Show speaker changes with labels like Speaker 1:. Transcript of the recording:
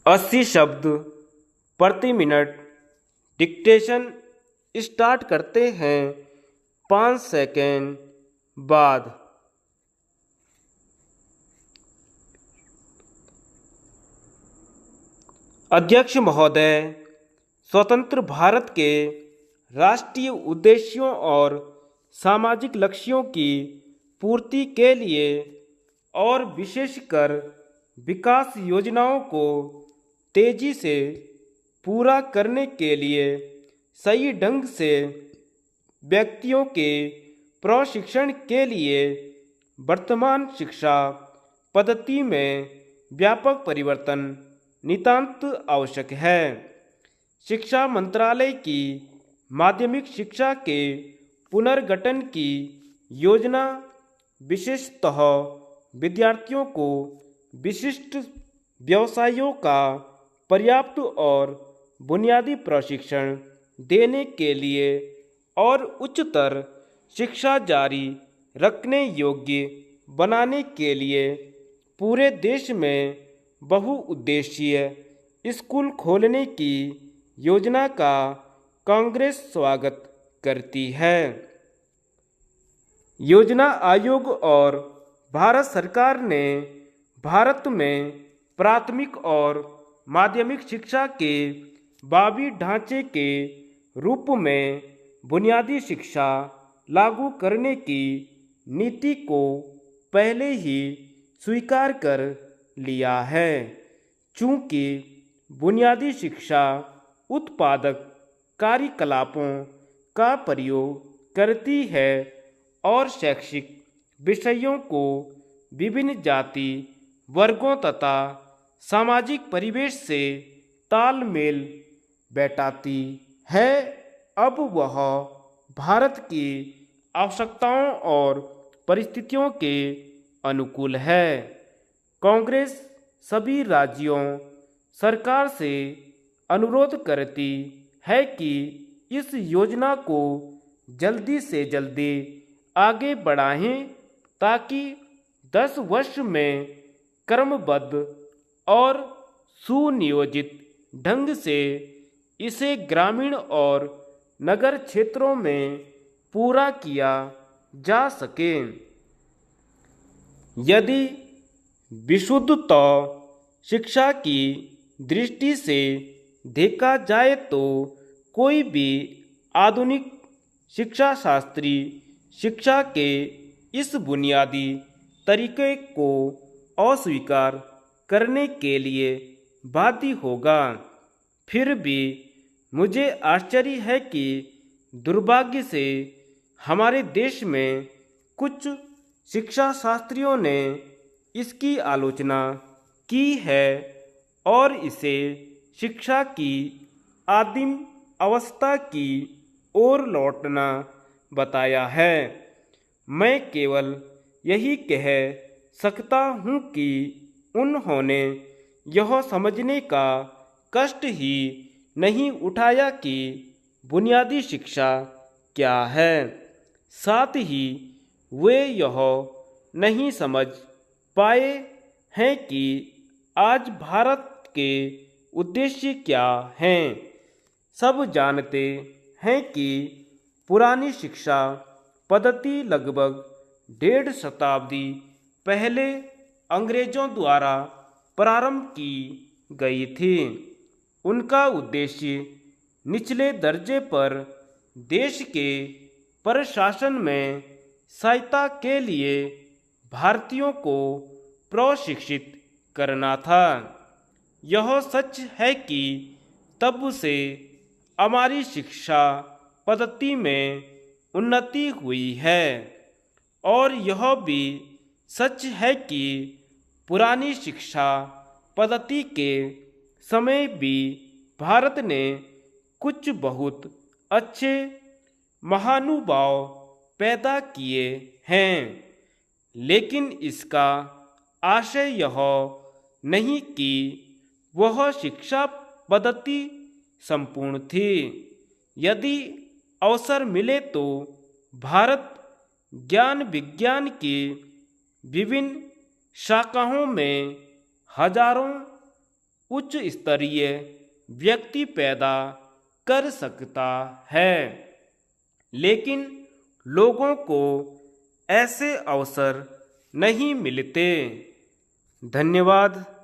Speaker 1: 80 शब्द प्रति minute. Dictation start करते हैं 5 सेकेंड बाद। अध्यक्ष महोदय, स्वतंत्र भारत के राष्ट्रीय उद्देश्यों और सामाजिक लक्ष्यों की पूर्ति के लिए और विशेषकर विकास योजनाओं को तेजी से पूरा करने के लिए सही ढंग से व्यक्तियों के प्रशिक्षण के लिए वर्तमान शिक्षा पद्धति में व्यापक परिवर्तन नितांत आवश्यक है। शिक्षा मंत्रालय की माध्यमिक शिक्षा के पुनर्गठन की योजना विशेषतः विद्यार्थियों को विशिष्ट व्यवसायों का पर्याप्त और बुनियादी प्रशिक्षण देने के लिए और उच्चतर शिक्षा जारी रखने योग्य बनाने के लिए पूरे देश में बहुउद्देशीय स्कूल खोलने की योजना का कांग्रेस स्वागत करती है। योजना आयोग और भारत सरकार ने भारत में प्राथमिक और माध्यमिक शिक्षा के बुनियादी ढांचे के रूप में बुनियादी शिक्षा लागू करने की नीति को पहले ही स्वीकार कर लिया है। चूँकि बुनियादी शिक्षा उत्पादक कार्यकलापों का प्रयोग करती है और शैक्षिक विषयों को विभिन्न जाति वर्गों तथा सामाजिक परिवेश से तालमेल बैठाती है, अब वह भारत की आवश्यकताओं और परिस्थितियों के अनुकूल है। कांग्रेस सभी राज्यों सरकार से अनुरोध करती है कि इस योजना को जल्दी से जल्दी आगे बढ़ाएं ताकि 10 वर्ष में क्रमबद्ध और सुनियोजित ढंग से इसे ग्रामीण और नगर क्षेत्रों में पूरा किया जा सके। यदि विशुद्ध शिक्षा की दृष्टि से देखा जाए तो कोई भी आधुनिक शिक्षा शास्त्री शिक्षा के इस बुनियादी तरीके को अस्वीकार करने के लिए बाध्य होगा। फिर भी मुझे आश्चर्य है कि दुर्भाग्य से हमारे देश में कुछ शिक्षा शास्त्रियों ने इसकी आलोचना की है और इसे शिक्षा की आदिम अवस्था की ओर लौटना बताया है। मैं केवल यही कह सकता हूँ कि उन्होंने यह समझने का कष्ट ही नहीं उठाया कि बुनियादी शिक्षा क्या है। साथ ही वे यह नहीं समझ पाए हैं कि आज भारत के उद्देश्य क्या हैं। सब जानते हैं कि पुरानी शिक्षा पद्धति लगभग 1.5 शताब्दी पहले अंग्रेजों द्वारा प्रारंभ की गई थी। उनका उद्देश्य निचले दर्जे पर देश के प्रशासन में सहायता के लिए भारतीयों को प्रशिक्षित करना था। यह सच है कि तब से हमारी शिक्षा पद्धति में उन्नति हुई है और यह भी सच है कि पुरानी शिक्षा पद्धति के समय भी भारत ने कुछ बहुत अच्छे महानुभाव पैदा किए हैं, लेकिन इसका आशय यह नहीं कि वह शिक्षा पद्धति संपूर्ण थी। यदि अवसर मिले तो भारत ज्ञान विज्ञान की विभिन्न शाखाओं में हजारों उच्च स्तरीय व्यक्ति पैदा कर सकता है, लेकिन लोगों को ऐसे अवसर नहीं मिलते। धन्यवाद।